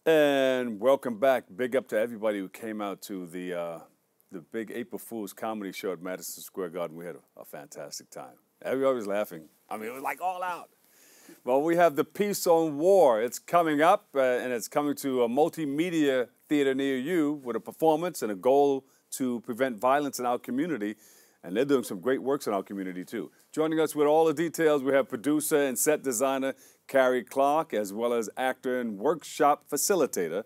And welcome back. Big up to everybody who came out to the big April Fool's comedy show at Madison Square Garden. We had a fantastic time. Everybody was laughing. I mean, it was like all out. Well, we have the Peace on War. It's coming up, and it's coming to a multimedia theater near you with a performance and a goal to prevent violence in our community. And they're doing some great works in our community, too. Joining us with all the details, we have producer and set designer Carey Clark, as well as actor and workshop facilitator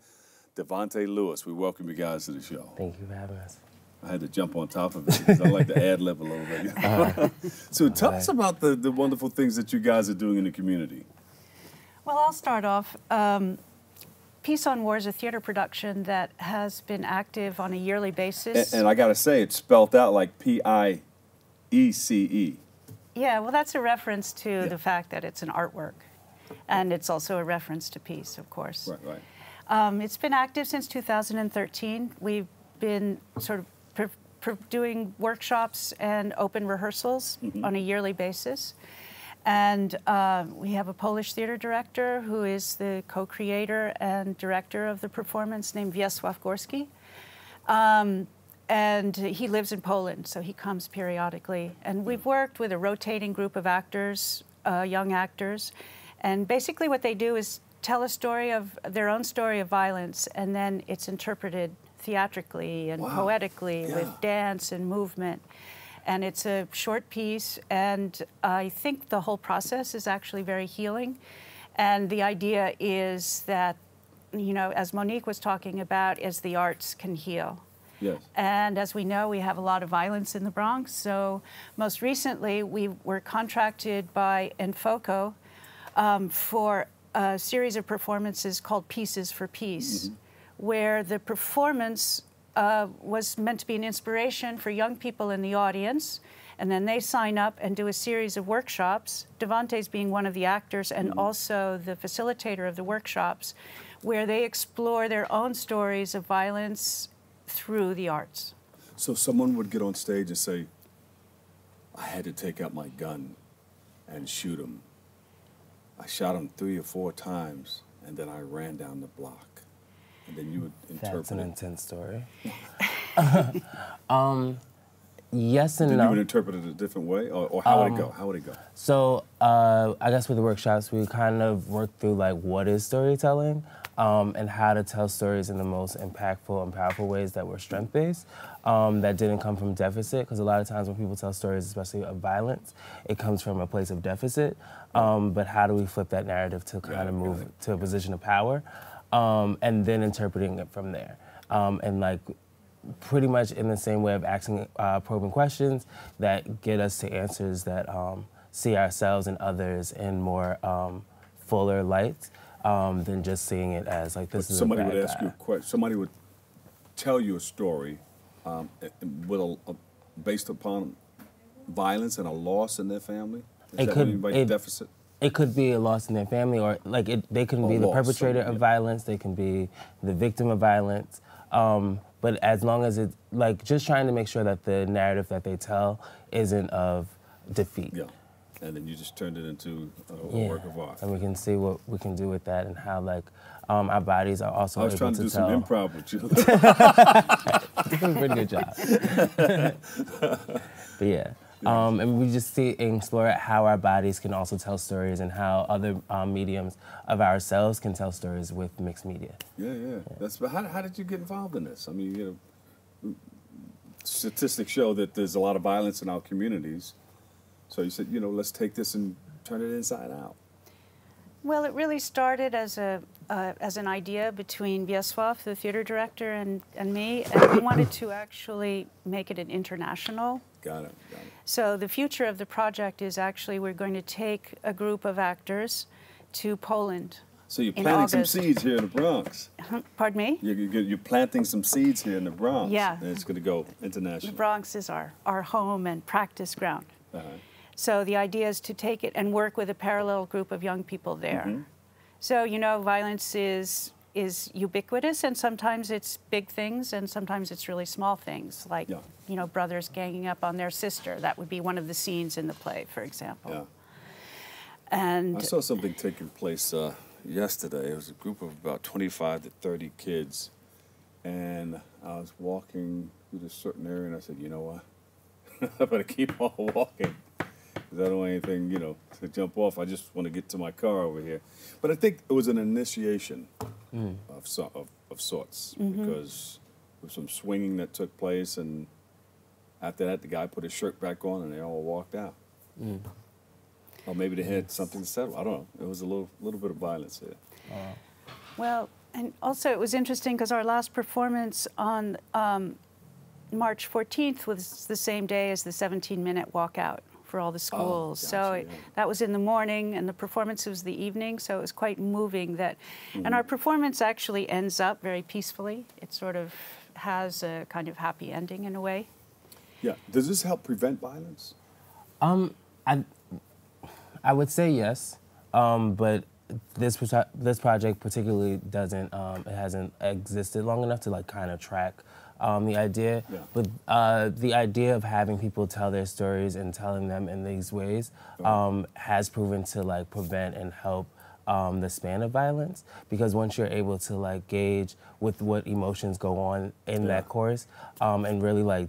Devante Lewis. We welcome you guys to the show. Thank you for having us. I had to jump on top of it because I like to ad-lib a little bit. So tell us about the wonderful things that you guys are doing in the community. Well, I'll start off. Peace on War is a theater production that has been active on a yearly basis. And I got to say, it's spelled out like P-I-E-C-E. Yeah, well, that's a reference to the fact that it's an artwork. And it's also a reference to peace, of course. Right. It's been active since 2013. We've been sort of doing workshops and open rehearsals on a yearly basis. And we have a Polish theater director who is the co-creator and director of the performance named Wiesław Gorski. And he lives in Poland, so he comes periodically. And we've worked with a rotating group of actors, young actors. And basically what they do is tell a story of their own story of violence, and then it's interpreted theatrically and poetically with dance and movement. And it's a short piece, and I think the whole process is actually very healing. And the idea is that, you know, as Monique was talking about, is the arts can heal. Yes. And as we know, we have a lot of violence in the Bronx. So most recently, we were contracted by Enfoco for a series of performances called Pieces for Peace, where the performance was meant to be an inspiration for young people in the audience, and then they sign up and do a series of workshops, Devante's being one of the actors and also the facilitator of the workshops, where they explore their own stories of violence through the arts. So someone would get on stage and say, I had to take out my gun and shoot him. I shot him 3 or 4 times, and then I ran down the block. And then you would interpret That's an it. intense story. Yes and then no. You would interpret it a different way, or how would it go? How would it go? So I guess with the workshops, we kind of work through like what is storytelling and how to tell stories in the most impactful and powerful ways that were strength-based, that didn't come from deficit, because a lot of times when people tell stories, especially of violence, it comes from a place of deficit. But how do we flip that narrative to kind of move to a position of power? And then interpreting it from there. And like pretty much in the same way of asking probing questions that get us to answers that see ourselves and others in more fuller light than just seeing it as like this is somebody a bad would ask guy. you a question. Somebody would tell you a story with based upon violence and a loss in their family. Is that what you mean by deficit? It could be a loss in their family, or like they can be the perpetrator of violence. They can be the victim of violence. But as long as it's like just trying to make sure that the narrative that they tell isn't of defeat. Yeah, and then you just turned it into a work of art. And we can see what we can do with that and how like our bodies are also able to tell. I was trying to do some improv with you. You did a pretty good job. But yeah. And we just explore how our bodies can also tell stories and how other mediums of ourselves can tell stories with mixed media. Yeah. That's how did you get involved in this? I mean, you know, statistics show that there's a lot of violence in our communities. So you said, you know, let's take this and turn it inside out. Well, it really started as an idea between Wiesław, the theater director, and me, and we wanted to actually make it an international. Got it. So the future of the project is actually we're going to take a group of actors to Poland. So you're planting some seeds here in the Bronx. Pardon me? You're planting some seeds here in the Bronx. Yeah. And it's going to go international. The Bronx is our home and practice ground. So the idea is to take it and work with a parallel group of young people there. So, you know, violence is ubiquitous, and sometimes it's big things, and sometimes it's really small things, like, you know, brothers ganging up on their sister. That would be one of the scenes in the play, for example. Yeah. And I saw something taking place yesterday. It was a group of about 25 to 30 kids, and I was walking through this certain area, and I said, you know what? I better keep on walking, because I don't want anything, you know, to jump off. I just want to get to my car over here. But I think it was an initiation of sorts, because there was some swinging that took place, and after that, the guy put his shirt back on, and they all walked out. Or maybe they had something to settle. I don't know. It was a little bit of violence there. Well, and also it was interesting because our last performance on March 14th was the same day as the 17-minute walkout for all the schools. So that was in the morning, and the performance was the evening, so it was quite moving. And our performance actually ends up very peacefully. It sort of has a kind of happy ending in a way. Yeah. Does this help prevent violence? I would say yes, but this project particularly doesn't. It hasn't existed long enough to like kind of track the idea. Yeah. But the idea of having people tell their stories and telling them in these ways has proven to like prevent and help the span of violence, because once you're able to like gauge with what emotions go on in that course and really like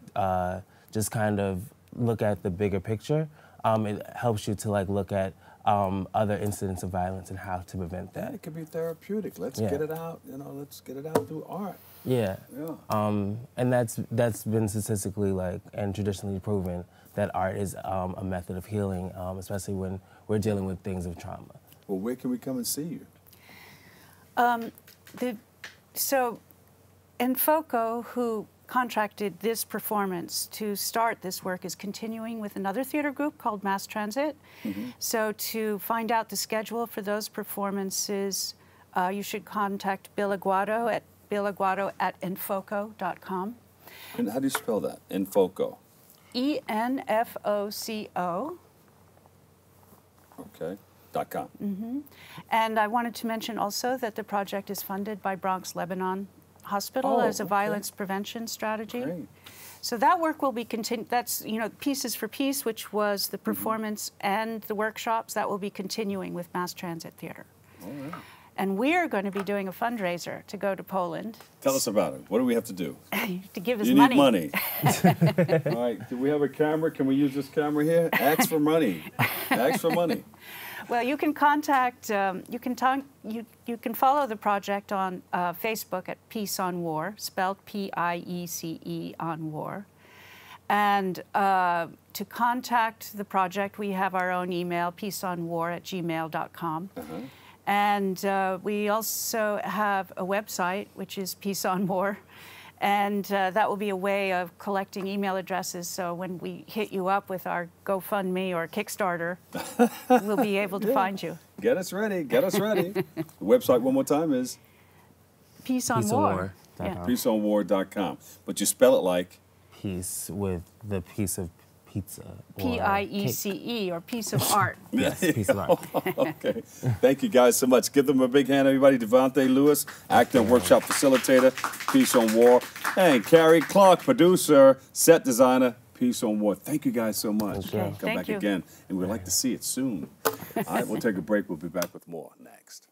just kind of look at the bigger picture. It helps you to like look at other incidents of violence and how to prevent that. Yeah, it could be therapeutic. Let's get it out. You know, let's get it out through art. Yeah. And that's been statistically like and traditionally proven that art is a method of healing, especially when we're dealing with things of trauma. Well, where can we come and see you? So, Enfoco, who contracted this performance to start this work, is continuing with another theater group called Mass Transit. So to find out the schedule for those performances, you should contact Bill Aguado at billaguado@enfoco.com. And how do you spell that? Enfoco? ENFOCO. Okay. .com. And I wanted to mention also that the project is funded by Bronx Lebanon Hospital as a violence prevention strategy. Great. So that work will be continued. That's, you know, Pieces for Peace, which was the performance and the workshops, that will be continuing with Mass Transit Theater. All right. And we're going to be doing a fundraiser to go to Poland. Tell us about it. What do we have to do? To give us you money. You need money. All right. Do we have a camera? Can we use this camera here? Ask for money. Ask for money. Well, you can contact, you can follow the project on Facebook at Peace on War, spelled P-I-E-C-E on War. And to contact the project, we have our own email, peaceonwar@gmail.com. And we also have a website, which is Peace on War. And that will be a way of collecting email addresses, so when we hit you up with our GoFundMe or Kickstarter, we'll be able to find you. Get us ready. Get us ready. The website one more time is? Peace on War. Peaceonwar.com. But you spell it like? Peace with the piece of pizza. P-I-E-C-E, or piece of art. Yes, piece of art. Okay. Thank you guys so much. Give them a big hand, everybody. Devante Lewis, actor and workshop facilitator, Peace on War. And Carey Clark, producer, set designer, Peace on War. Thank you guys so much. Okay. Come back again. And we'd like to see it soon. All right, we'll take a break. We'll be back with more next.